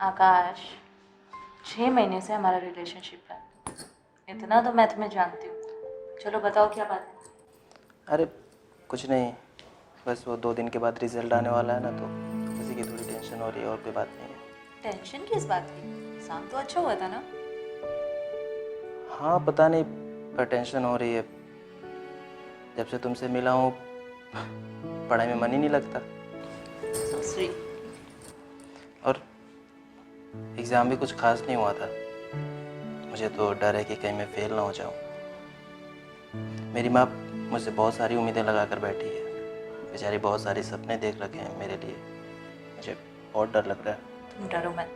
आकाश, 6 महीने से हमारा रिलेशनशिप है। इतना तो मैं तुम्हें जानती हूँ। चलो बताओ क्या बात है। अरे कुछ नहीं, बस वो 2 दिन के बाद रिजल्ट आने वाला है ना, तो उसी की थोड़ी टेंशन हो रही है, और कोई बात नहीं है। टेंशन किस बात की? एग्जाम तो अच्छा हुआ था ना? हाँ पता नहीं, पर टेंशन हो रही है। जब से तुमसे मिला हूँ पढ़ाई में मन ही नहीं लगता, So sweet. और एग्ज़ाम भी कुछ खास नहीं हुआ था। मुझे तो डर है कि कहीं मैं फेल ना हो जाऊँ। मेरी माँ मुझसे बहुत सारी उम्मीदें लगा कर बैठी है। बेचारी बहुत सारे सपने देख रखे हैं मेरे लिए। मुझे बहुत डर लग रहा है। तुम डरो मत,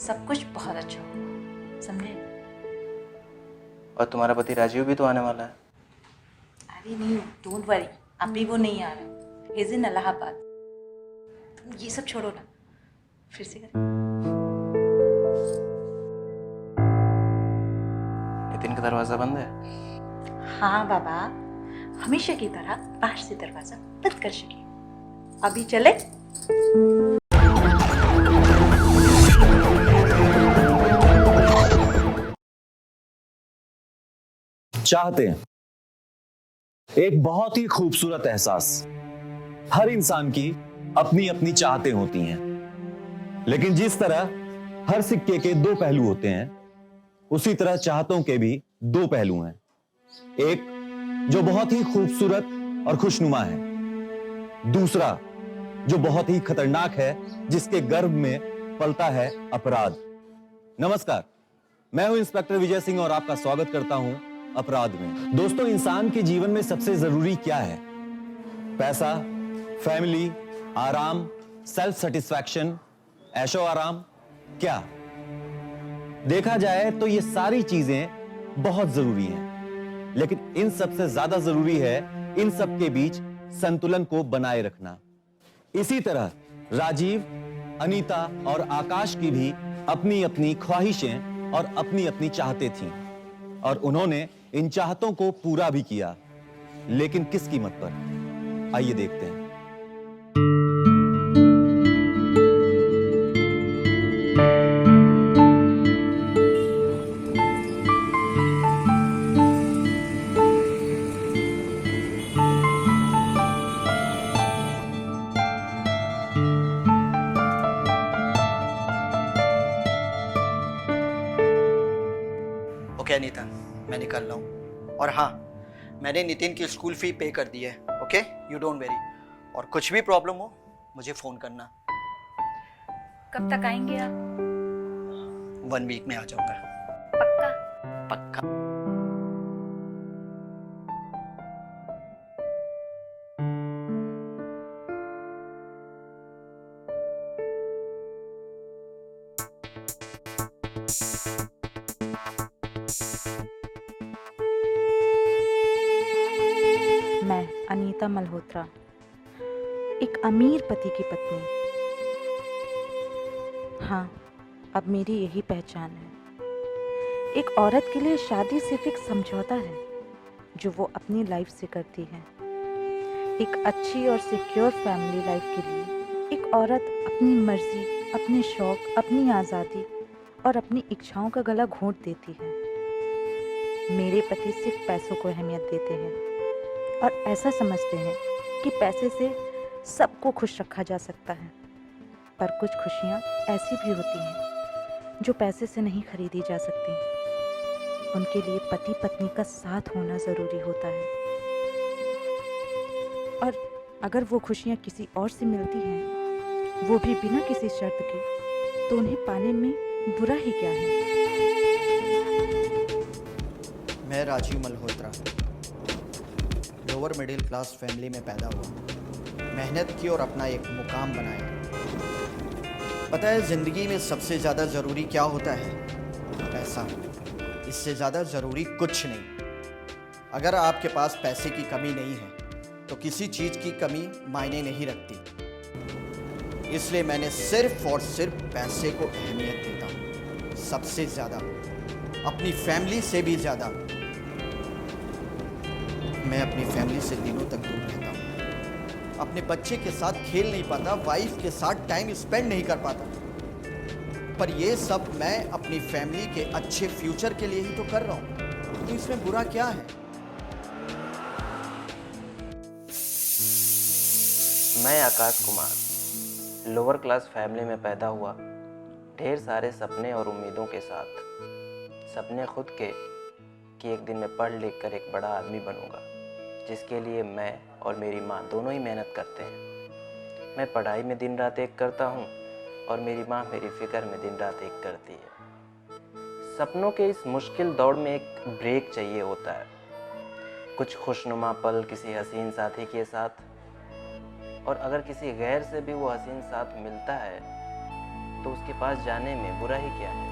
सब कुछ बहुत अच्छा होगा, समझे? और तुम्हारा पति राजीव भी तो आने वाला है। अरे नहीं, डोंट वरी, अभी वो नहीं आ रहा। He is in Allahabad. तुम ये सब छोड़ो ना, फिर से करें। नितिन का दरवाज़ा बंद है। हाँ बाबा, हमेशा की तरह बाहर से दरवाजा बंद कर सके। अभी चले? चाहते हैं एक बहुत ही खूबसूरत एहसास। हर इंसान की अपनी अपनी चाहतें होती हैं, लेकिन जिस तरह हर सिक्के के 2 पहलू होते हैं, उसी तरह चाहतों के भी 2 पहलू हैं। एक जो बहुत ही खूबसूरत और खुशनुमा है, दूसरा जो बहुत ही खतरनाक है, जिसके गर्भ में पलता है अपराध। नमस्कार, मैं हूं इंस्पेक्टर विजय सिंह और आपका स्वागत करता हूं अपराध में। दोस्तों, इंसान के जीवन में सबसे जरूरी क्या है? पैसा, फैमिली, आराम, सेल्फ सेटिस्फैक्शन, ऐशो आराम? क्या देखा जाए तो ये सारी चीजें बहुत जरूरी हैं, लेकिन इन सबसे ज्यादा जरूरी है इन सब के बीच संतुलन को बनाए रखना। इसी तरह राजीव, अनीता और आकाश की भी अपनी अपनी ख्वाहिशें और अपनी अपनी चाहतें थीं, और उन्होंने इन चाहतों को पूरा भी किया, लेकिन किस कीमत पर? आइए देखते हैं। ओके अनीता, मैं निकल रहा हूँ। और हाँ, मैंने नितिन की स्कूल फी पे कर दी है। Okay, you don't very. और कुछ भी प्रॉब्लम हो मुझे फ़ोन करना। कब तक आएंगे आप? 1 वीक में आ जाऊँगा। पक्का? पक्का। मैं अनीता मल्होत्रा, एक अमीर पति की पत्नी। हाँ, अब मेरी यही पहचान है। एक औरत के लिए शादी सिर्फ एक समझौता है जो वो अपनी लाइफ से करती है। एक अच्छी और सिक्योर फैमिली लाइफ के लिए एक औरत अपनी मर्जी, अपने शौक, अपनी आज़ादी और अपनी इच्छाओं का गला घोंट देती है। मेरे पति सिर्फ पैसों को अहमियत देते हैं और ऐसा समझते हैं कि पैसे से सबको खुश रखा जा सकता है। पर कुछ खुशियाँ ऐसी भी होती हैं जो पैसे से नहीं खरीदी जा सकती। उनके लिए पति पत्नी का साथ होना ज़रूरी होता है, और अगर वो खुशियाँ किसी और से मिलती हैं, वो भी बिना किसी शर्त के, तो उन्हें पाने में बुरा ही क्या है। मैं Rajiv Malhotra lower middle class family में पैदा हुआ, मेहनत की और अपना एक मुकाम बनाया। पता है ज़िंदगी में सबसे ज़्यादा ज़रूरी क्या होता है? पैसा। इससे ज़्यादा ज़रूरी कुछ नहीं। अगर आपके पास पैसे की कमी नहीं है तो किसी चीज़ की कमी मायने नहीं रखती। इसलिए मैंने सिर्फ और सिर्फ पैसे को अहमियत देता हूँ, सबसे ज़्यादा, अपनी फैमिली से भी ज़्यादा। मैं अपनी फैमिली से दिनों तक दूर रहता हूँ, अपने बच्चे के साथ खेल नहीं पाता, वाइफ के साथ टाइम स्पेंड नहीं कर पाता। पर ये सब मैं अपनी फैमिली के अच्छे फ्यूचर के लिए ही तो कर रहा हूँ, तो इसमें बुरा क्या है? मैं Akash Kumar lower class family में पैदा हुआ, ढेर सारे सपने और उम्मीदों के साथ। सपने खुद के कि एक दिन मैं पढ़ लिख कर एक बड़ा आदमी बनूंगा, जिसके लिए मैं और मेरी माँ दोनों ही मेहनत करते हैं। मैं पढ़ाई में दिन रात एक करता हूँ और मेरी माँ मेरी फिक्र में दिन रात एक करती है। सपनों के इस मुश्किल दौड़ में एक ब्रेक चाहिए होता है, कुछ खुशनुमा पल किसी हसीन साथी के साथ, और अगर किसी गैर से भी वो हसीन साथ मिलता है तो उसके पास जाने में बुरा ही क्या है।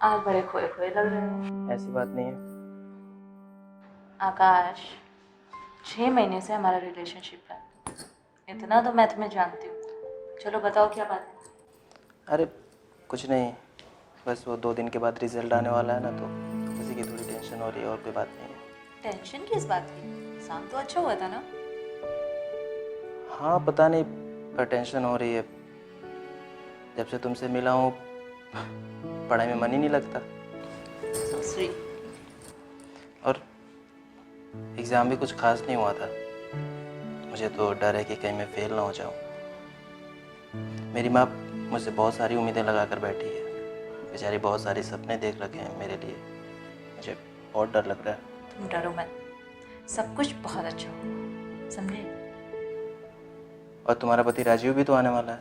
आप बड़े खोए खोए लग रहे हो। ऐसी बात नहीं है। आकाश, 6 महीने से हमारा रिलेशनशिप है, इतना तो मैं तुम्हें जानती हूँ। चलो बताओ क्या बात है। अरे कुछ नहीं, बस वो 2 दिन के बाद रिजल्ट आने वाला है ना, तो उसी की थोड़ी टेंशन हो रही है, और कोई बात नहीं है। टेंशन किस बात की? एग्जाम तो अच्छा हुआ था ना? हाँ पता नहीं, पर टेंशन हो रही है। जब से तुमसे मिला हूँ पढ़ाई में मन ही नहीं लगता, So sweet. और एग्ज़ाम भी कुछ खास नहीं हुआ था। मुझे तो डर है कि कहीं मैं फेल ना हो जाऊँ। मेरी माँ मुझसे बहुत सारी उम्मीदें लगा कर बैठी है, बेचारी बहुत सारे सपने देख रखे हैं मेरे लिए। मुझे बहुत डर लग रहा है। तुम डरो मत, सब कुछ बहुत अच्छा होगा, समझे? और तुम्हारा पति राजीव भी तो आने वाला है।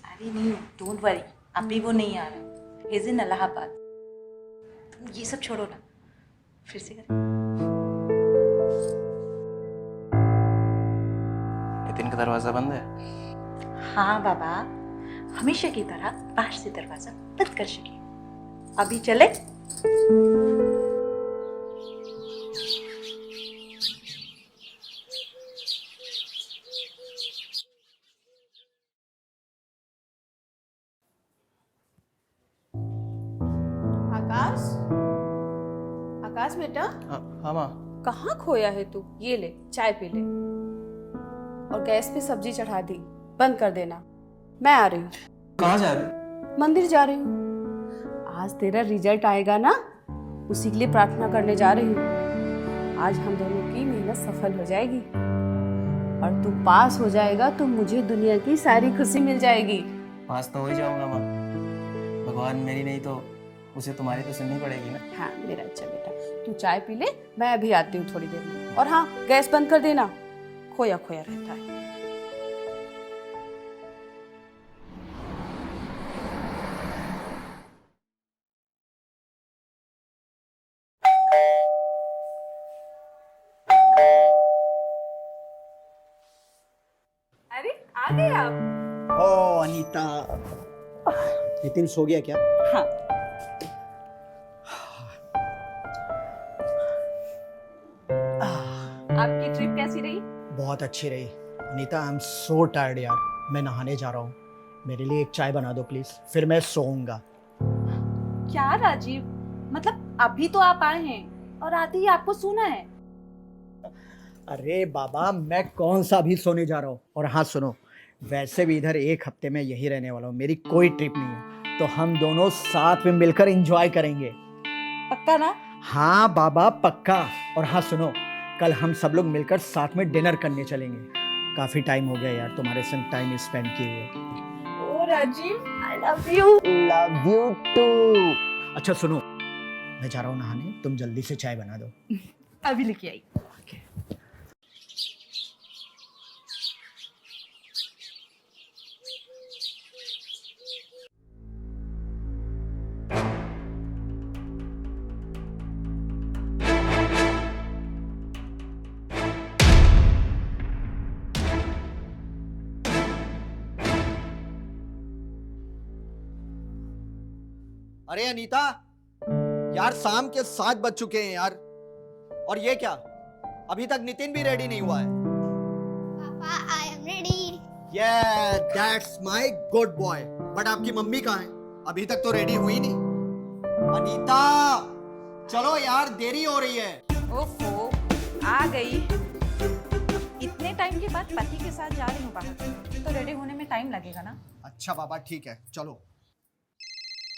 अरे नहीं, डोंट वरी, अभी वो नहीं आ रहा, इज इन इलाहाबाद। तुम ये सब छोड़ो ना, फिर से कर। नितिन का दरवाज़ा बंद है। हाँ बाबा, हमेशा की तरह बाहर से दरवाजा बंद कर सके। अभी चले? आकाश, आकाश बेटा, हाँ माँ। कहाँ खोया है तू? ये ले, चाय पी ले और गैस पे सब्जी चढ़ा दी, बंद कर देना। मैं आ रही हूँ। कहाँ जा रहे? मंदिर जा रही हूँ। आज तेरा रिजल्ट आएगा ना, उसी के लिए प्रार्थना करने जा रही हूँ। आज हम दोनों की मेहनत सफल हो जाएगी और तू पास हो जाएगा तो मुझे दुनिया की सारी खुशी मिल जाएगी। पास तो हो ही जाऊंगा माँ, भगवान मेरी नहीं तो उसे तुम्हारी तो सुननी पड़ेगी ना। हाँ मेरा अच्छा बेटा, तू चाय पी ले, मैं अभी आती हूँ थोड़ी देर में। और हाँ, गैस बंद कर देना, खोया खोया रहता है। अरे आ गए आप? ओ अनीता, नितिन सो गया क्या? हाँ। आपकी ट्रिप कैसी रही? बहुत अच्छी रही Anita. I am so tired यार, मैं नहाने जा रहा हूँ। मेरे लिए एक चाय बना दो प्लीज, फिर मैं सोऊंगा। क्या राजीव, मतलब अभी तो आप आए हैं और आते ही आपको सोना है? अरे बाबा, मैं कौन सा अभी सोने जा रहा हूँ। और हाँ सुनो, वैसे भी इधर 1 हफ्ते में यही रहने वाला हूँ, मेरी कोई ट्रिप नहीं है। तो हम दोनों साथ में मिलकर एंजॉय करेंगे। पक्का ना? हाँ बाबा पक्का। और हाँ सुनो, कल हम सब लोग मिलकर साथ में डिनर करने चलेंगे। काफी टाइम हो गया यार तुम्हारे संग टाइम स्पेंड किए हुए। Oh Rajiv, I love you. Love you too. अच्छा सुनो, मैं जा रहा हूँ नहाने, तुम जल्दी से चाय बना दो। अभी लेके आई। अरे अनीता, यार शाम के 7 बज चुके हैं यार। और ये क्या, अभी तक नितिन भी रेडी नहीं हुआ है। पापा I am ready. Yeah, that's my good boy. But आपकी मम्मी कहाँ है? अभी तक तो रेडी हुई नहीं। अनीता, चलो यार देरी हो रही है। ओहो, आ गई। इतने टाइम के बाद पति के साथ जा रही हूँ बाहर, तो रेडी होने में टाइम लगेगा ना। अच्छा बाबा ठीक है, चलो।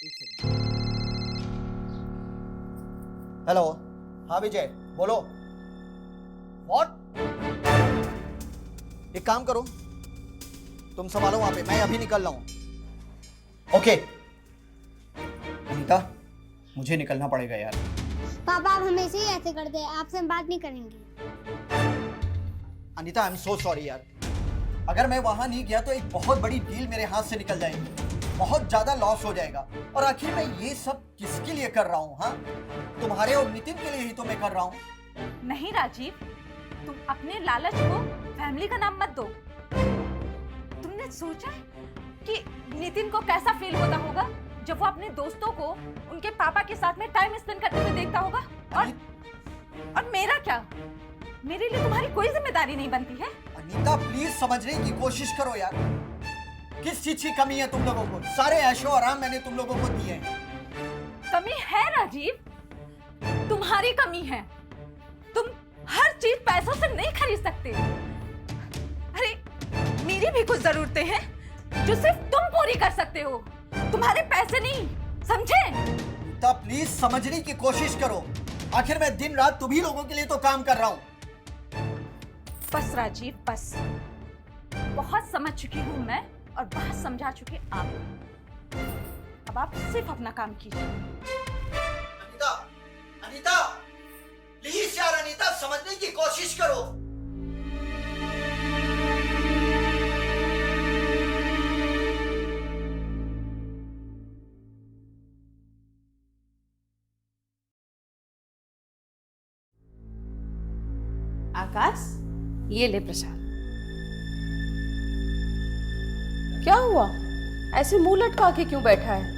एक सेकंड। हेलो, हाँ विजय बोलो। व्हाट? एक काम करो, तुम संभालो वहां पे, मैं अभी निकल रहा हूं। ओके अनीता, मुझे निकलना पड़ेगा यार। पापा आप हमेशा ही ऐसे करते हैं, आपसे हम बात नहीं करेंगे। Anita I am so sorry यार। अगर मैं वहां नहीं गया तो एक बहुत बड़ी डील मेरे हाथ से निकल जाएगी, बहुत ज्यादा लॉस हो जाएगा। और आखिर मैं ये सब किसके लिए कर रहा हूँ? हाँ, तुम्हारे और नितिन के लिए ही तो मैं कर रहा हूँ। नहीं राजीव, तुम अपने लालच को फैमिली का नाम मत दो। तुमने सोचा है कि नितिन को कैसा फील होता होगा जब वो अपने दोस्तों को उनके पापा के साथ में टाइम स्पेंड करते हुए देखता होगा? और मेरा क्या? मेरे लिए तुम्हारी कोई जिम्मेदारी नहीं बनती है? अनीता प्लीज समझने की कोशिश करो यार। किस चीज की कमी है तुम लोगों को? सारे ऐशो आराम मैंने तुम लोगों को दिए हैं। कमी है राजीव, तुम्हारी कमी है। तुम हर चीज पैसों से नहीं खरीद सकते। अरे मेरी भी कुछ जरूरतें हैं जो सिर्फ तुम पूरी कर सकते हो, तुम्हारे पैसे नहीं, समझे? अनीता प्लीज समझने की कोशिश करो। आखिर मैं दिन रात तुम्ही लोगों के लिए तो काम कर रहा हूँ। बस राजीव बस, बहुत समझ चुकी हूँ मैं और बहुत समझा चुके आप। अब आप सिर्फ अपना काम कीजिए। अनीता, अनीता प्लीज यार, अनीता समझने की कोशिश करो। आकाश, ये ले प्रसाद। क्या हुआ, ऐसे मुंह लटका के क्यों बैठा है?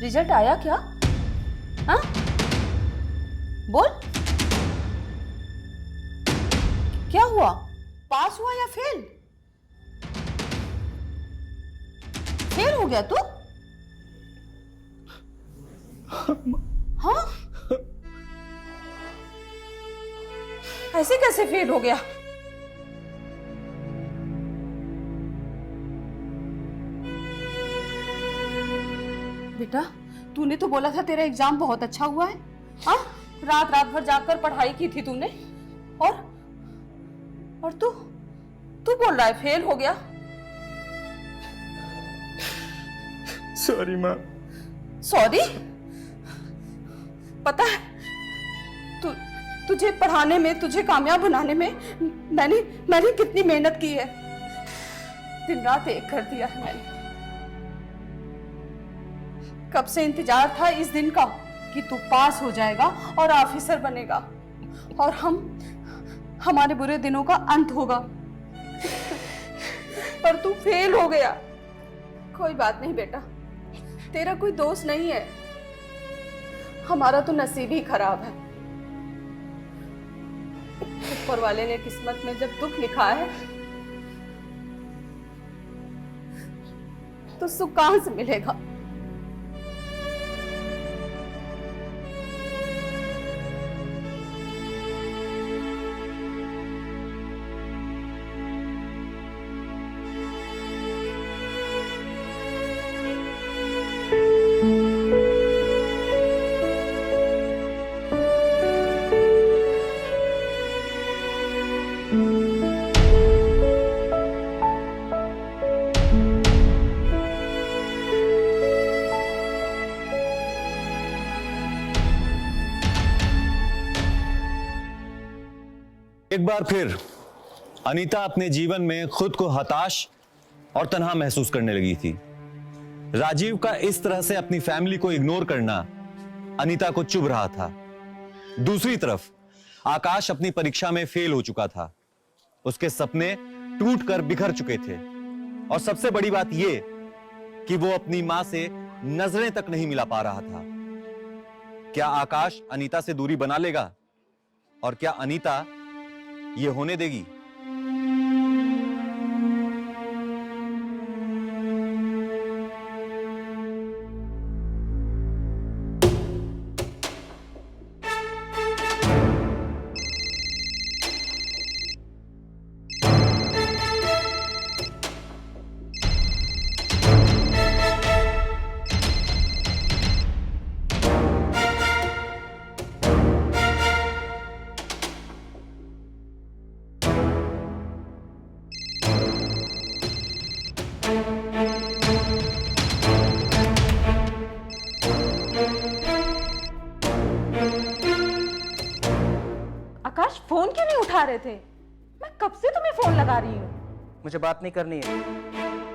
रिजल्ट आया क्या? हाँ बोल, क्या हुआ? पास हुआ या फेल? फेल हो गया तू? हाँ, ऐसे कैसे फेल हो गया? बेटा, तूने तो बोला था तेरा एग्जाम बहुत अच्छा हुआ है। हाँ, रात रात भर जाकर पढ़ाई की थी तूने, और तू बोल रहा है फेल हो गया। सॉरी माँ। सॉरी? पता है तुझे पढ़ाने में, तुझे कामयाब बनाने में मैंने कितनी मेहनत की है। दिन रात एक कर दिया है मैंने। कब से इंतजार था इस दिन का कि तू पास हो जाएगा और ऑफिसर बनेगा और हमारे बुरे दिनों का अंत होगा। पर तू फेल हो गया। कोई बात नहीं बेटा, तेरा कोई दोष नहीं है, हमारा तो नसीब ही खराब है। ऊपर वाले ने किस्मत में जब दुख लिखा है तो सुख कहां से मिलेगा? एक बार फिर अनीता अपने जीवन में खुद को हताश और तन्हा महसूस करने लगी थी। राजीव का इस तरह से अपनी फैमिली को इग्नोर करना अनीता को चुभ रहा था। दूसरी तरफ आकाश अपनी परीक्षा में फेल हो चुका था। उसके सपने टूटकर बिखर चुके थे और सबसे बड़ी बात यह कि वो अपनी मां से नजरें तक नहीं मिला पा रहा था। क्या आकाश अनीता से दूरी बना लेगा और क्या अनीता ये होने देगी? आकाश फोन क्यों नहीं उठा रहे थे? मैं कब से तुम्हें फोन लगा रही हूँ। मुझे बात नहीं करनी है।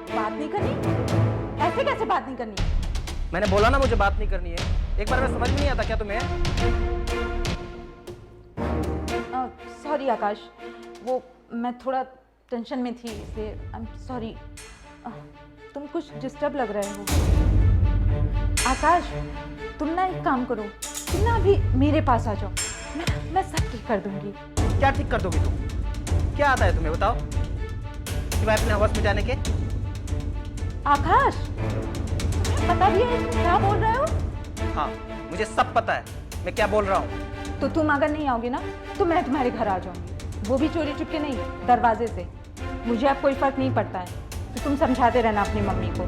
बात नहीं करनी? ऐसे कैसे बात नहीं करनी? मैंने बोला ना मुझे बात नहीं करनी है। एक बार में समझ में नहीं आता क्या तुम्हें? सॉरी आकाश, वो मैं थोड़ा टेंशन में थी इसलिए आई एम सॉरी। तुम कुछ डिस्टर्ब लग रहे हो। आकाश तुम ना एक काम करो, तुम ना अभी मेरे पास आ जाओ, मैं सब ठीक कर दूंगी। क्या ठीक कर दोगी तुम? क्या आता है तुम्हें बताओ सिवाय अपने हवस मिटाने के? आकाश तुम्हें पता भी है तुम क्या बोल रहे हो? हाँ मुझे सब पता है मैं क्या बोल रहा हूँ। तो तुम अगर नहीं आओगे ना तो मैं तुम्हारे घर आ जाऊंगी, वो भी चोरी चुपके नहीं, दरवाजे से। मुझे अब कोई फर्क नहीं पड़ता है, तो तुम समझाते रहना अपनी मम्मी को।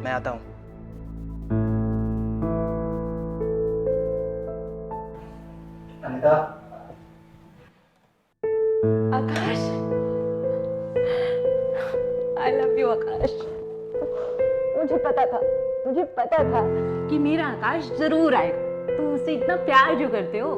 मैं आता हूँ। अनीता, आकाश आई लव यू आकाश। मुझे पता था कि मेरा आकाश जरूर आएगा। तुम मुझसे इतना प्यार जो करते हो।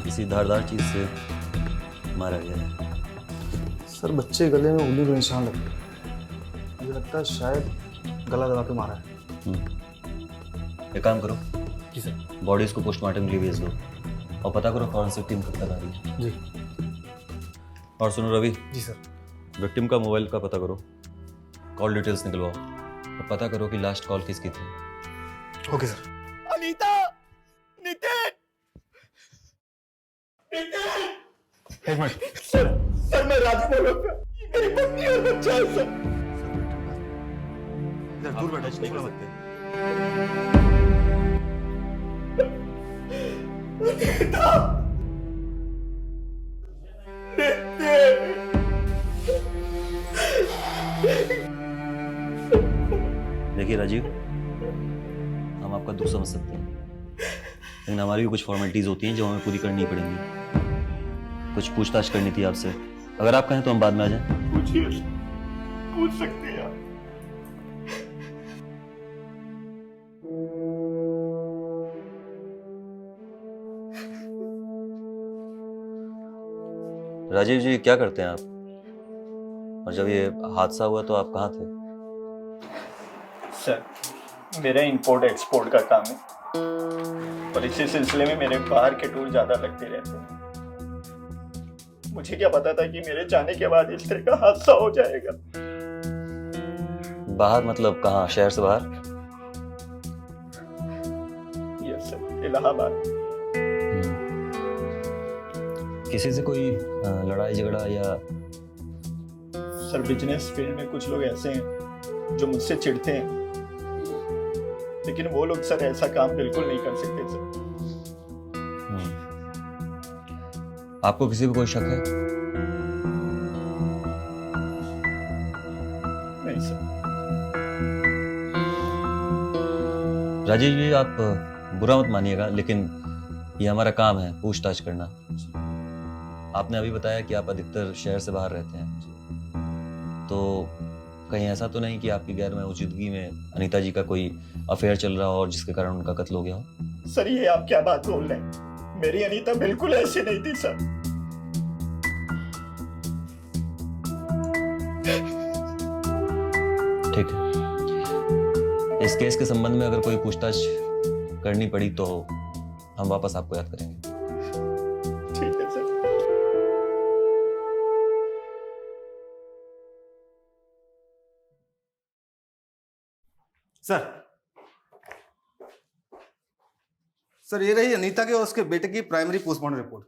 किसी धारदार चीज से मारा गया है। सर बच्चे गले में उंगली के निशान लगे, मुझे लगता है शायद गला दबा के मारा है। एक काम करो, जी सर। बॉडीज को पोस्टमार्टम के लिए भेज दो और पता करो फॉरेंसिक टीम कब तक आ रही है। जी और सुनो रवि, जी सर। विक्टिम का मोबाइल का पता करो, कॉल डिटेल्स निकलवाओ और पता करो कि लास्ट कॉल किसकी थी। Okay sir. अनीता, नितिन, एक मिनट सर मैं राजू बोल रहा हूँ। मेरी पत्नी और बच्चा है सर। इधर दूर बैठो, नहीं कर सकते। देखिए राजीव, हम आपका दुख समझ सकते हैं, लेकिन हमारी भी कुछ फॉर्मेलिटीज होती हैं जो हमें पूरी करनी पड़ेंगी। कुछ पूछताछ करनी थी आपसे, अगर आप कहें तो हम बाद में आ जाएं। पूछ सकते हैं आप। राजीव जी क्या करते हैं आप? और जब ये हादसा हुआ तो आप कहाँ थे? सर मेरा इंपोर्ट एक्सपोर्ट का काम है और इसी सिलसिले में मेरे बाहर के टूर ज़्यादा लगते रहते हैं। मुझे क्या पता था कि मेरे जाने के बाद इस तरह का हादसा हो जाएगा। बाहर मतलब कहाँ, शहर से बाहर? Yes sir, Allahabad. किसी से कोई लड़ाई झगड़ा या? सर बिजनेस फील्ड में कुछ लोग ऐसे हैं जो मुझसे चिढ़ते हैं, लेकिन वो लोग सर ऐसा काम बिल्कुल नहीं कर सकते सर। आपको किसी पे कोई शक है? नहीं सर। राजीव जी आप बुरा मत मानिएगा, लेकिन ये हमारा काम है पूछताछ करना। आपने अभी बताया कि आप अधिकतर शहर से बाहर रहते हैं, तो कहीं ऐसा तो नहीं कि आपकी गैर मौजूदगी में अनीता जी का कोई अफेयर चल रहा हो और जिसके कारण उनका कत्ल हो गया हो? सर ये आप क्या बात बोल रहे हैं? मेरी अनीता बिल्कुल ऐसी नहीं थी सर। ठीक है, इस केस के संबंध में अगर कोई पूछताछ करनी पड़ी तो हम वापस आपको याद करेंगे। ठीक है सर। सर ये रही अनीता के और उसके बेटे की primary postmortem report.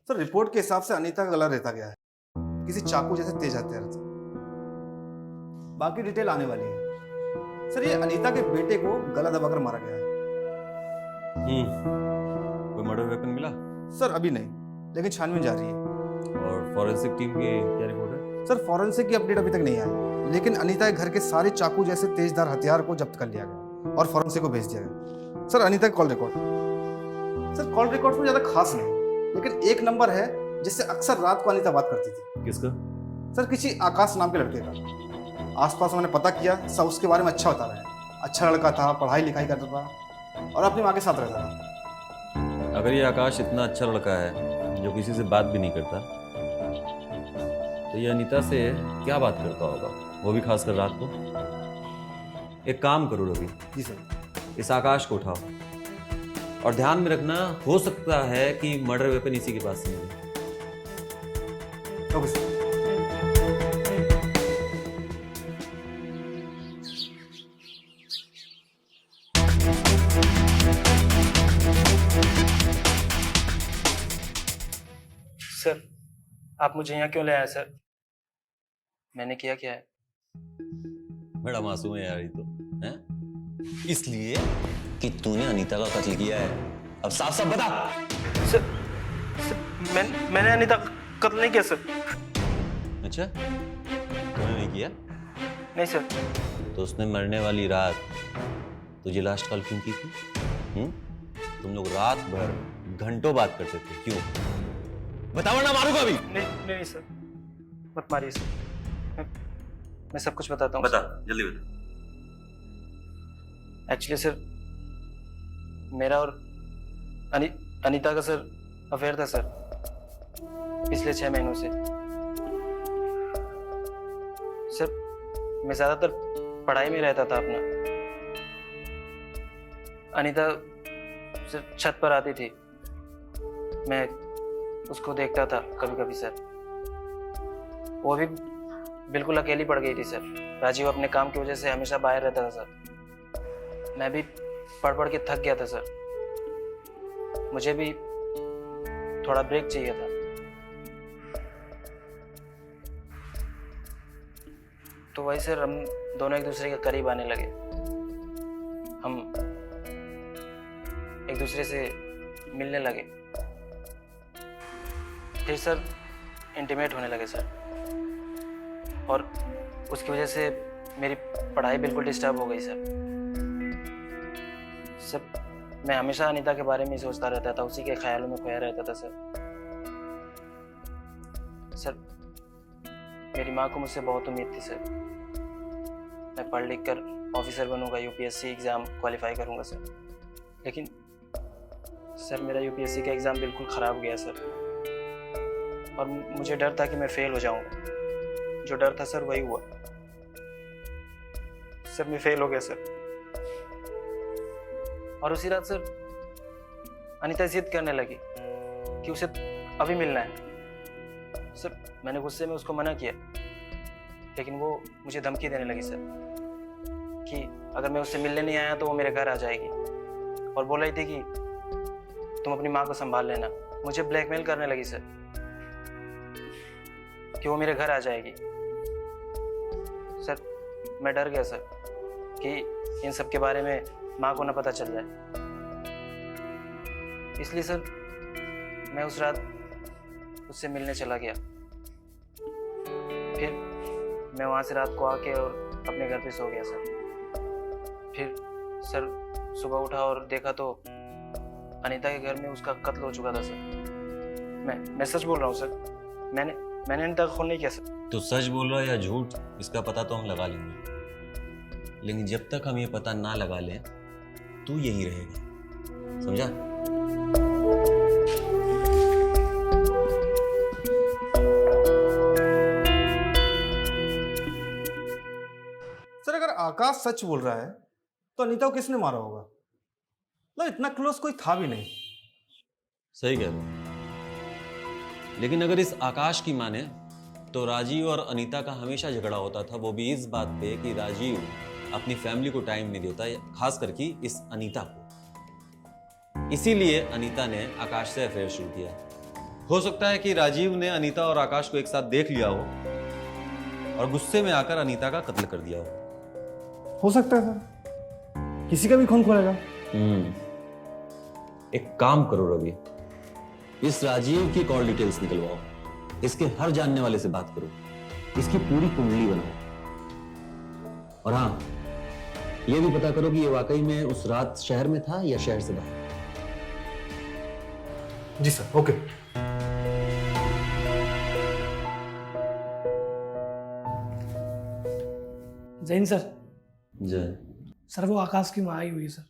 Sir report के हिसाब से अनीता का गला रेता गया है, किसी चाकू जैसे तेज हथियार से। बाकी डिटेल आने वाली है। सर ये अनीता के बेटे को गला दबाकर मारा गया है। कोई मर्डर वेपन मिला? सर अभी नहीं, लेकिन छानबीन जारी है। और फॉरेंसिक टीम की क्या रिपोर्ट है? सर फॉरेंसिक की अपडेट अभी तक नहीं आई, लेकिन अनीता के घर के सारे चाकू जैसे तेजदार हथियार को जब्त कर लिया गया और फॉरेंसिक को भेज दिया गया। सर अनीता का call record, sir call record में ज्यादा खास नहीं, लेकिन एक नंबर है जिससे अक्सर रात को अनीता बात करती थी। किसका? सर किसी आकाश नाम के लड़के का। आसपास मैंने पता किया, सब उसके बारे में अच्छा बता रहे हैं। अच्छा लड़का था, पढ़ाई लिखाई करता था और अपनी माँ के साथ रहता था। अगर ये आकाश इतना अच्छा लड़का है जो किसी से बात भी नहीं करता, तो ये अनीता से क्या बात करता होगा, वो भी खासकर रात को? एक काम करो रवि, जी सर। इस आकाश को उठाओ और ध्यान में रखना, हो सकता है कि मर्डर वेपन इसी के पास से मिले। Okay sir. सर आप मुझे यहाँ क्यों ले आए सर? मैंने किया क्या है? बड़ा मासूम है यार ये तो, हैं? इसलिए कि तूने अनीता का कत्ल किया है। अब साफ साफ बता। सर, मैंने अनीता का कत्ल नहीं किया सर। अच्छा, तूने नहीं किया? नहीं सर। तो उसने मरने वाली रात तुझे लास्ट कॉल क्यों की थी? तुम लोग रात भर घंटों बात करते थे, क्यों? बताओ ना, मारूंगा अभी। नहीं सर, मत मारिए सर। मैं सब कुछ बताता हूँ। बता, जल्दी बता। एक्चुअली सर मेरा और अनीता का सर अफेयर था सर, पिछले 6 महीनों से। सर मैं ज्यादातर पढ़ाई में रहता था अपना। अनीता सर छत पर आती थी, मैं उसको देखता था कभी कभी सर। वो भी बिल्कुल अकेली पड़ गई थी सर। राजीव अपने काम की वजह से हमेशा बाहर रहता था सर। मैं भी पढ़ पढ़ के थक गया था सर। मुझे भी थोड़ा ब्रेक चाहिए था। तो वही सर हम दोनों एक दूसरे के करीब आने लगे। हम एक दूसरे से मिलने लगे, फिर सर इंटीमेट होने लगे सर। और उसकी वजह से मेरी पढ़ाई बिल्कुल डिस्टर्ब हो गई सर। सर मैं हमेशा अनीता के बारे में ही सोचता रहता था, उसी के ख्यालों में खोया रहता था सर। सर मेरी माँ को मुझसे बहुत उम्मीद थी सर। मैं पढ़ लिख कर ऑफिसर बनूंगा, यूपीएससी एग्ज़ाम क्वालिफाई करूंगा सर। लेकिन सर मेरा यूपीएससी का एग्ज़ाम बिल्कुल ख़राब गया सर। और मुझे डर था कि मैं फेल हो जाऊंगा। जो डर था सर वही हुआ। सर मैं फेल हो गया सर। और उसी रात सर अनीता जिद करने लगी कि उसे अभी मिलना है। सर मैंने गुस्से में उसको मना किया, लेकिन वो मुझे धमकी देने लगी सर कि अगर मैं उससे मिलने नहीं आया तो वो मेरे घर आ जाएगी, और बोल रही थी कि तुम अपनी माँ को संभाल लेना। मुझे ब्लैकमेल करने लगी सर कि वो मेरे घर आ जाएगी। सर मैं डर गया सर कि इन सब के बारे में माँ को ना पता चल जाए, इसलिए सर मैं उस रात उससे मिलने चला गया। फिर मैं वहाँ से रात को आके और अपने घर पे सो गया सर। फिर सर सुबह उठा और देखा तो अनीता के घर में उसका कत्ल हो चुका था सर। मैं सच बोल रहा हूँ सर। मैंने अनीता का खून नहीं किया सर। तो सच बोल रहा है या झूठ, इसका पता तो हम लगा लेंगे, लेकिन जब तक हम ये पता ना लगा लें तू यही रहेगा, समझा? सर अगर आकाश सच बोल रहा है तो अनीता को किसने मारा होगा? मतलब इतना क्लोज कोई था भी नहीं। सही कह रहे हो, लेकिन अगर इस आकाश की माने तो राजीव और अनीता का हमेशा झगड़ा होता था, वो भी इस बात पे कि राजीव अपनी फैमिली को टाइम नहीं देता, खास करके इस अनीता को। इसीलिए अनीता ने आकाश से अफेयर शुरू किया। हो सकता है कि राजीव ने अनीता और आकाश को एक साथ देख लिया हो और गुस्से में आकर अनीता का कत्ल कर दिया हो सकता है सर, किसी का भी खून खोलेगा। एक काम करो रवि, इस राजीव की कॉल डिटेल्स निकलवाओ, इसके हर जानने वाले से बात करो, इसकी पूरी कुंडली बनाओ, और हाँ ये भी पता करो कि ये वाकई में उस रात शहर में था या शहर से बाहर। जी सर, ओके। जैन सर, जय। सर वो आकाश की माँ आई हुई है सर।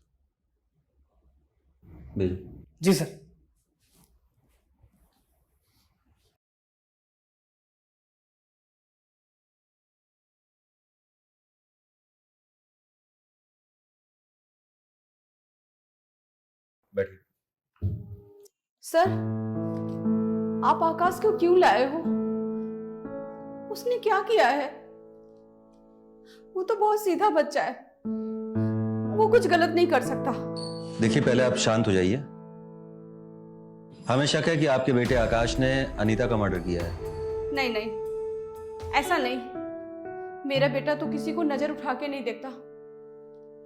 बिल। जी सर। बैठिए। सर आप आकाश को क्यों लाए हो? उसने क्या किया है? वो तो बहुत सीधा बच्चा है, वो कुछ गलत नहीं कर सकता। देखिए पहले आप शांत हो जाइए। हमें शक है कि आपके बेटे आकाश ने अनीता का मर्डर किया है। नहीं नहीं, ऐसा नहीं। मेरा बेटा तो किसी को नजर उठा के नहीं देखता,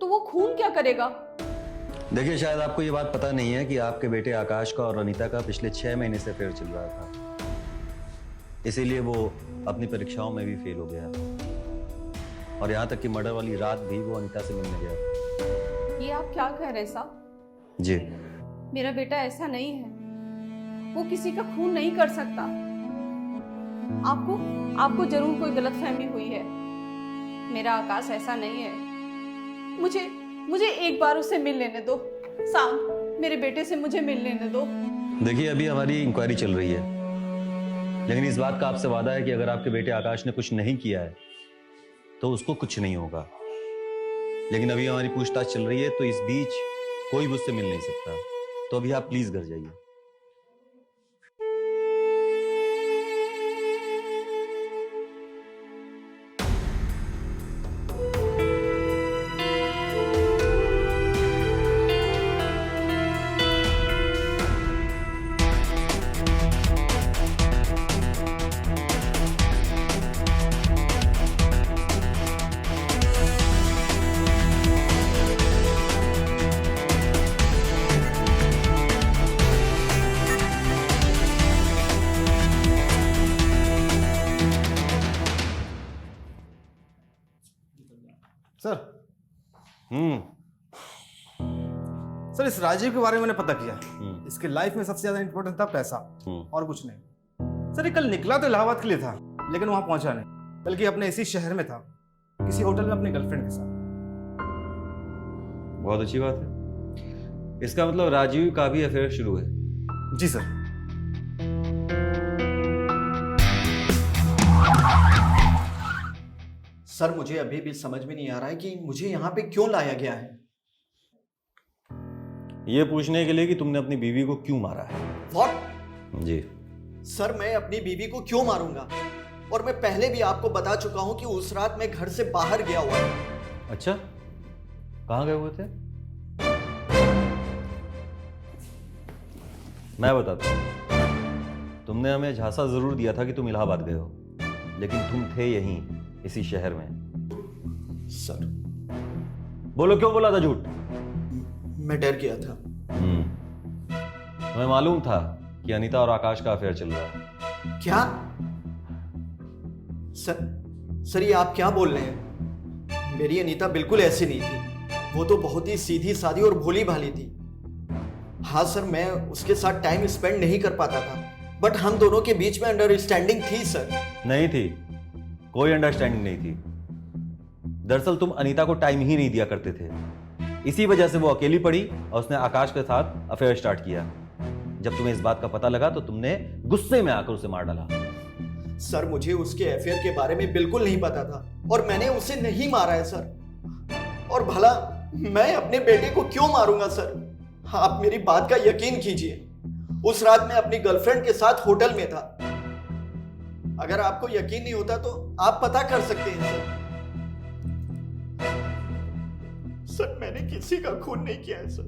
तो वो खून क्या करेगा? देखिए शायद आपको ये बात पता नहीं है कि आपके बेटे आकाश का और अनीता का पिछले 6 महीने से अफेयर चल रहा था, इसीलिए वो अपनी परीक्षाओं में भी फेल हो गया, और यहाँ तक कि मर्डर वाली रात भी वो अनीता से मिलने गया। ये आप क्या कह रहे हैं साहब? जी मेरा बेटा ऐसा नहीं है, वो किसी का खून नहीं कर सकता। आपको जरूर कोई गलतफहमी हुई है। मेरा आकाश ऐसा नहीं है। मुझे एक बार उससे मिल लेने दो। शाम मेरे बेटे से मुझे मिल लेने दो। देखिए अभी हमारी इंक्वायरी चल रही है, लेकिन इस बात का आपसे वादा है कि अगर आपके बेटे आकाश ने कुछ नहीं किया है तो उसको कुछ नहीं होगा। लेकिन अभी हमारी पूछताछ चल रही है, तो इस बीच कोई भी उससे मिल नहीं सकता। तो अभी आप प्लीज घर जाइए। सर हम्म सर इस राजीव के बारे में मैंने पता किया। इसके लाइफ में सबसे ज्यादा इंपॉर्टेंट था पैसा, और कुछ नहीं। सर ये कल निकला तो इलाहाबाद के लिए था, लेकिन वहां पहुंचा नहीं, बल्कि अपने इसी शहर में था, किसी होटल में अपनी गर्लफ्रेंड के साथ। बहुत अच्छी बात है। इसका मतलब राजीव का भी अफेयर शुरू है। जी सर। सर मुझे अभी भी समझ में नहीं आ रहा है कि मुझे यहाँ पे क्यों लाया गया है। ये पूछने के लिए कि तुमने अपनी बीवी को क्यों मारा है। व्हाट? जी। सर मैं अपनी बीवी को क्यों मारूंगा? और मैं पहले भी आपको बता चुका हूं कि उस रात मैं घर से बाहर गया हुआ था। अच्छा, कहाँ गए हुए थे? मैं बताता हूँ। तुमने हमें झांसा जरूर दिया था कि तुम इलाहाबाद गए हो, लेकिन तुम थे यहीं इसी शहर में। सर बोलो, क्यों बोला था झूठ? मैं डर गया था। तुम्हें मालूम था कि अनीता और आकाश का अफेयर चल रहा है। क्या? सर ये आप क्या बोल रहे हैं? मेरी अनीता बिल्कुल ऐसी नहीं थी। वो तो बहुत ही सीधी सादी और भोली भाली थी। हाँ सर, मैं उसके साथ टाइम स्पेंड नहीं कर पाता था, बट हम दोनों के बीच में अंडरस्टैंडिंग थी सर। नहीं थी, कोई अंडरस्टैंडिंग नहीं थी। दरअसल तुम अनीता को टाइम ही नहीं दिया करते थे। इसी वजह से वो अकेली पड़ी और उसने आकाश के साथ अफेयर स्टार्ट किया। जब तुम्हें इस बात का पता लगा तो तुमने गुस्से में आकर उसे मार डाला। सर मुझे उसके अफेयर के बारे में बिल्कुल नहीं पता था और मैंने उसे नहीं मारा है सर। और भला मैं अपने बेटे को क्यों मारूंगा सर? आप मेरी बात का यकीन कीजिए, उस रात मैं अपनी गर्लफ्रेंड के साथ होटल में था। अगर आपको यकीन नहीं होता तो आप पता कर सकते हैं सर। सर मैंने किसी का खून नहीं किया है सर।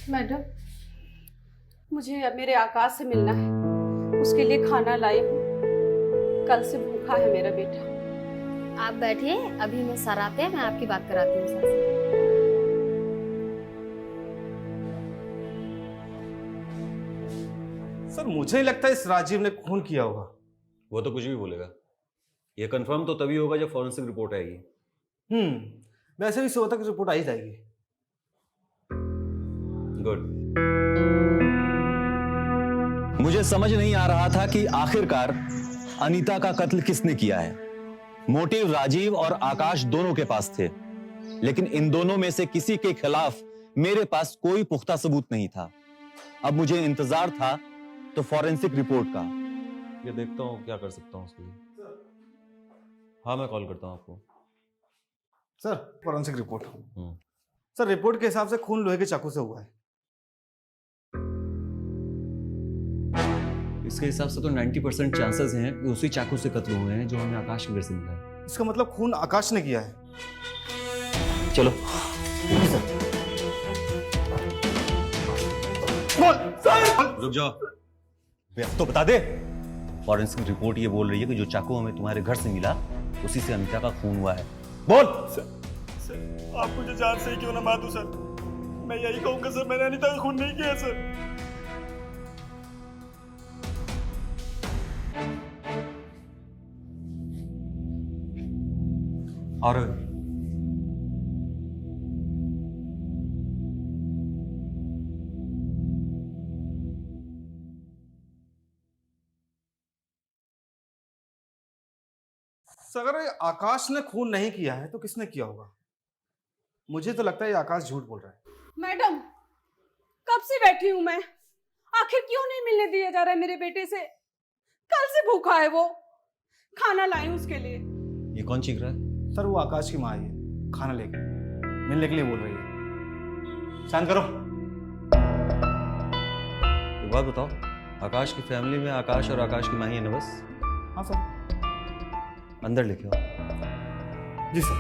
मैडम, मुझे अब मेरे आकाश से मिलना है। उसके लिए खाना लाई हूँ। कल से भूखा है मेरा बेटा। आप बैठिए, अभी मैं सर आते हैं, मैं आपकी बात कराती हूँ सर से। सर मुझे नहीं लगता इस राजीव ने खून किया होगा। वो तो कुछ भी बोलेगा। ये कंफर्म तो तभी होगा जब फॉरेंसिक रिपोर्ट आएगी। वैसे भी सोचा कि रिपोर्ट आ ही जाएगी। गुड। मुझे समझ नहीं आ रहा था कि आखिरकार अनीता का कत्ल किसने किया है। मोटिव राजीव और आकाश दोनों के पास थे, लेकिन इन दोनों में से किसी के खिलाफ मेरे पास कोई पुख्ता सबूत नहीं था। अब मुझे इंतजार था तो फॉरेंसिक रिपोर्ट का। ये देखता हूं क्या कर सकता हूं उसके लिए। हाँ, मैं कॉल करता हूं आपको। Sir forensic report. Sir report के हिसाब से खून लोहे के चाकू से हुआ है। इसके हिसाब से तो 90% चांसेस हैं कि उसी चाकू से कत्ल हुए हैं जो हमें आकाश के घर से मिला है। इसका मतलब खून आकाश ने किया है। चलो। रुक जाओ, अब तो बता दे। फॉरेंसिक रिपोर्ट ये बोल रही है कि जो चाकू हमें तुम्हारे घर से मिला उसी से अनीता का खून हुआ है। बोल। सर आप मुझे जान से ही क्यों ना मार दो सर। मैं यही कहूंगा सर, मैंने अनीता का खून नहीं किया सर। और अगर ये आकाश ने खून नहीं किया है तो किसने किया होगा? मुझे तो लगता है ये आकाश झूठ बोल रहा है। मैडम, कब से बैठी हूँ मैं। आखिर क्यों नहीं मिलने दिया जा रहा है मेरे बेटे से? कल से भूखा है वो। खाना लाई हूँ उसके लिए। ये कौन चीख रहा है? सर वो आकाश की माँ आई है, खाना लेके मिलने के लिए बोल रही है। शांत करो। एक बात बताओ, आकाश की फैमिली में आकाश और आकाश की माँ ही है ना बस? हाँ सर। अंदर लेके आओ। जी सर।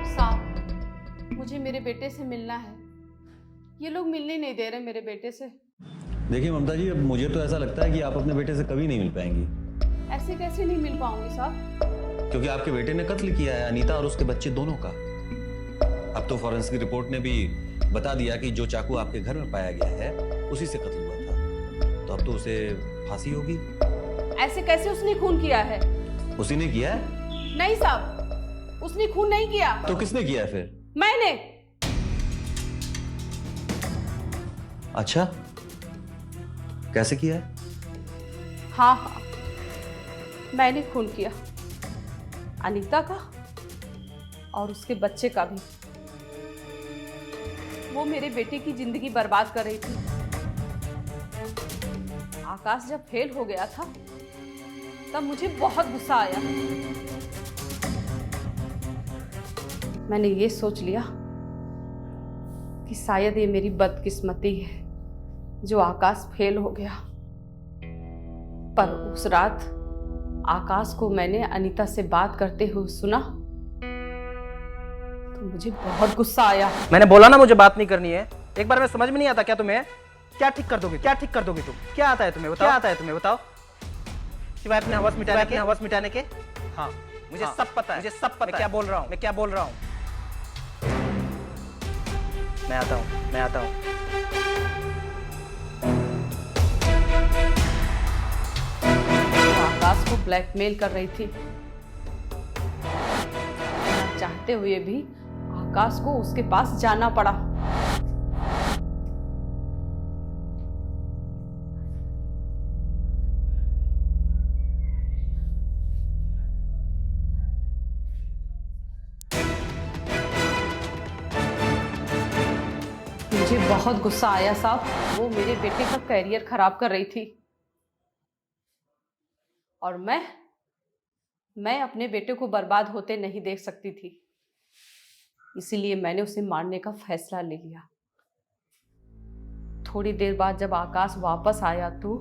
साहब, मुझे मेरे बेटे से मिलना है। ये लोग मिलने नहीं दे रहे मेरे बेटे से। देखिए ममता जी, अब मुझे तो ऐसा लगता है कि आप अपने बेटे से कभी नहीं मिल पाएंगी। ऐसे कैसे नहीं मिल पाऊंगी साहब? क्योंकि आपके बेटे ने कत्ल किया है अनीता और उसके बच्चे दोनों का। अब तो फॉरेंसिक रिपोर्ट ने भी बता दिया कि जो चाकू आपके घर में पाया गया है उसी से कत्ल हुआ था। तो अब तो उसे फांसी होगी। ऐसे कैसे उसने खून किया है? उसी ने किया है? नहीं साहब, उसने खून नहीं किया। तो किसने किया है फिर? मैंने। अच्छा, कैसे किया है? हाँ, मैंने खून किया, अनीता का और उसके बच्चे का भी। वो मेरे बेटे की जिंदगी बर्बाद कर रही थी। आकाश जब फेल हो गया था तब मुझे बहुत गुस्सा आया। मैंने ये सोच लिया कि शायद ये मेरी बदकिस्मती है जो आकाश फेल हो गया। पर उस रात आकाश को मैंने अनीता से बात करते हुए सुना तो मुझे बहुत गुस्सा आया। मैंने बोला ना मुझे बात नहीं करनी है। एक बार में समझ में नहीं आता क्या तुम्हें? क्या ठीक कर दोगे? क्या ठीक कर दोगे तुम? क्या आता है तुम्हें बताओ? क्या आता है तुम्हें बताओ? सिवाय अपने हवस मिटाने के। हाँ मुझे सब पता है, मुझे सब पता है। मैं क्या बोल रहा हूँ, मैं क्या बोल रहा हूँ। मैं आता हूँ, मैं आता हूँ। आकाश को ब्लैकमेल कर रही थी। चाहते हुए भी आकाश को उसके पास जाना पड़ा। मुझे बहुत गुस्सा आया साहब। वो मेरे बेटे का करियर खराब कर रही थी और मैं अपने बेटे को बर्बाद होते नहीं देख सकती थी। इसीलिए मैंने उसे मारने का फैसला ले लिया। थोड़ी देर बाद जब आकाश वापस आया तो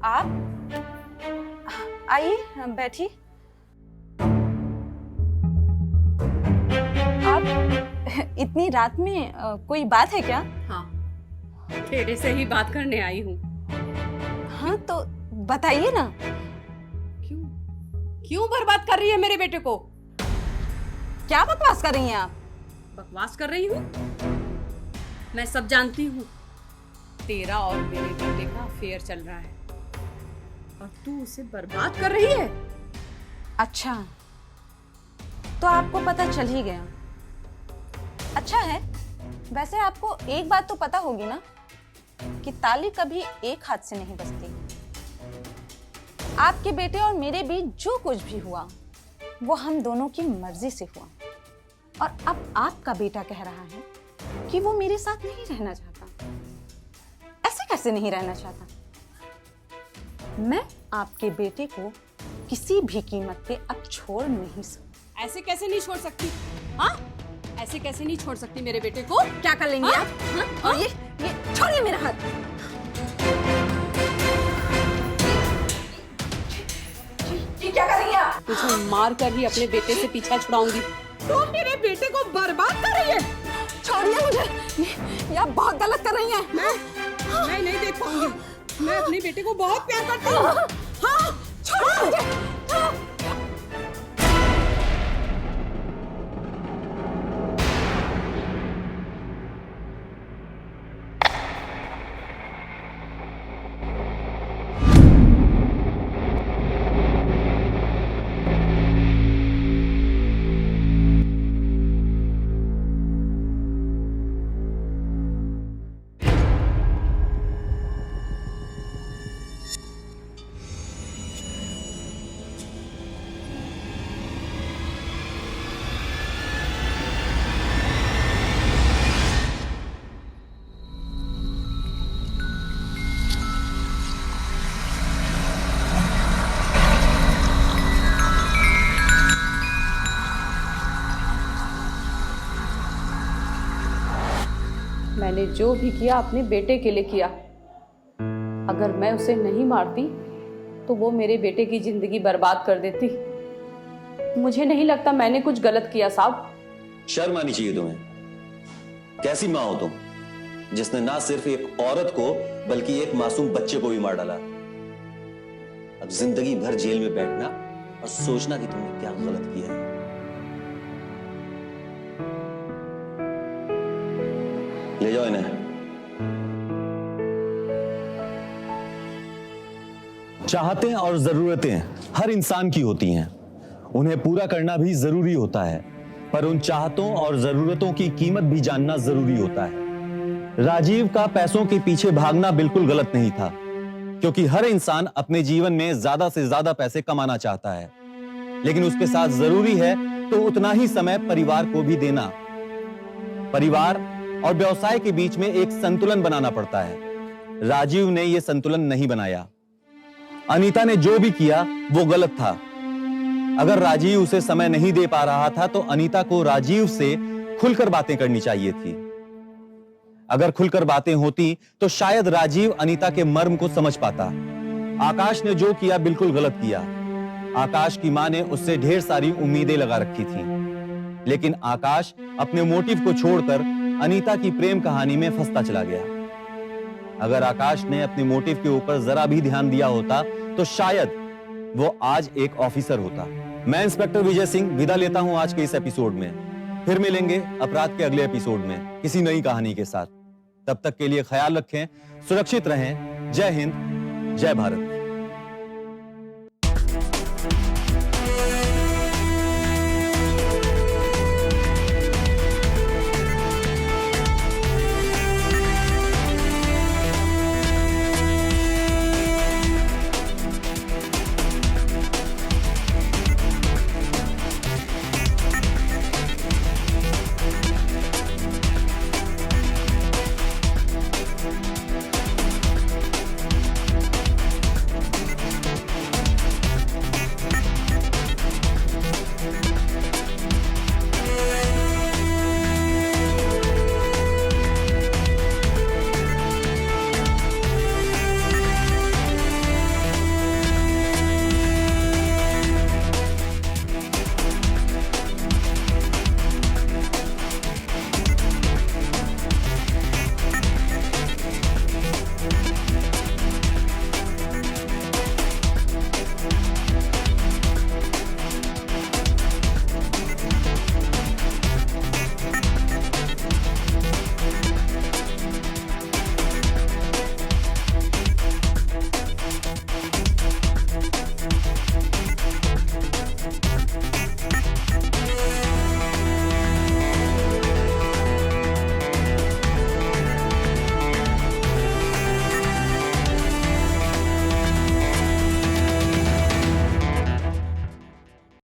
आप आइए, बैठिए। आप इतनी रात में कोई बात है क्या? हाँ, तेरे से ही बात करने आई हूँ। हाँ तो बताइए ना। क्यों बर्बाद कर रही है मेरे बेटे को? क्या बकवास कर रही हैं आप? बकवास कर रही हूँ? मैं सब जानती हूँ। तेरा और मेरे बेटे का अफेयर चल रहा है और तू उसे बर्बाद कर रही है। अच्छा, तो आपको पता चल ही गया। अच्छा है। वैसे आपको एक बात तो पता होगी ना कि ताली कभी एक हाथ से नहीं बजती। आपके बेटे और मेरे बीच जो कुछ भी हुआ वो हम दोनों की मर्जी से हुआ, और अब आपका बेटा कह रहा है कि वो मेरे साथ नहीं रहना चाहता। ऐसे कैसे नहीं रहना चाहता? मैं आपके बेटे को किसी भी कीमत पे अब छोड़ नहीं सकती। ऐसे कैसे नहीं छोड़ सकती? हाँ, ऐसे कैसे नहीं छोड़ सकती मेरे बेटे को? क्या कर लेंगे आप? हाँ? और ये छोड़िए मेरा हाथ। ये क्या कर रही हैं आप? तुझे मार कर ही अपने बेटे से पीछा छुड़ाऊंगी। तू मेरे बेटे को बर्बाद कर रही है। छोड़िए मुझे, ये आप बहुत गलत कर रही हैं। मैं नहीं देख पाऊंगी। मैं अपने बेटे को बहुत प्यार करती हूँ। हाँ, छोड़ो मुझे। मैंने जो भी किया अपने बेटे के लिए किया। अगर मैं उसे नहीं मारती तो वो मेरे बेटे की जिंदगी बर्बाद कर देती। मुझे नहीं लगता मैंने कुछ गलत किया साहब। शर्म आनी चाहिए तुम्हें। कैसी मां हो तुम जिसने ना सिर्फ एक औरत को बल्कि एक मासूम बच्चे को भी मार डाला। अब जिंदगी भर जेल में बैठना और सोचना कि तुमने क्या गलत किया है। ले जाओ इन्हें। चाहतें और जरूरतें हर इंसान की होती हैं, उन्हें पूरा करना भी जरूरी होता है, पर उन चाहतों और जरूरतों की कीमत भी जानना जरूरी होता है। राजीव का पैसों के पीछे भागना बिल्कुल गलत नहीं था, क्योंकि हर इंसान अपने जीवन में ज्यादा से ज्यादा पैसे कमाना चाहता है, लेकिन उसके साथ जरूरी है तो उतना ही समय परिवार को भी देना। परिवार और व्यवसाय के बीच में एक संतुलन बनाना पड़ता है। राजीव ने यह संतुलन नहीं बनाया। अनीता ने जो भी किया वो गलत था। अगर राजीव उसे समय नहीं दे पा रहा था तो अनीता को राजीव से खुलकर बातें करनी चाहिए थी। अगर खुलकर बातें होती तो शायद राजीव अनीता के मर्म को समझ पाता। आकाश ने जो किया बिल्कुल गलत किया। आकाश की मां ने उससे ढेर सारी उम्मीदें लगा रखी थी, लेकिन आकाश अपने मोटिव को छोड़कर अनीता की प्रेम कहानी में फंसता चला गया। अगर आकाश ने अपने मोटिव के ऊपर जरा भी ध्यान दिया होता तो शायद वो आज एक ऑफिसर होता। मैं इंस्पेक्टर विजय सिंह विदा लेता हूं आज के इस एपिसोड में। फिर मिलेंगे अपराध के अगले एपिसोड में किसी नई कहानी के साथ। तब तक के लिए ख्याल रखें, सुरक्षित रहें। जय हिंद, जय भारत।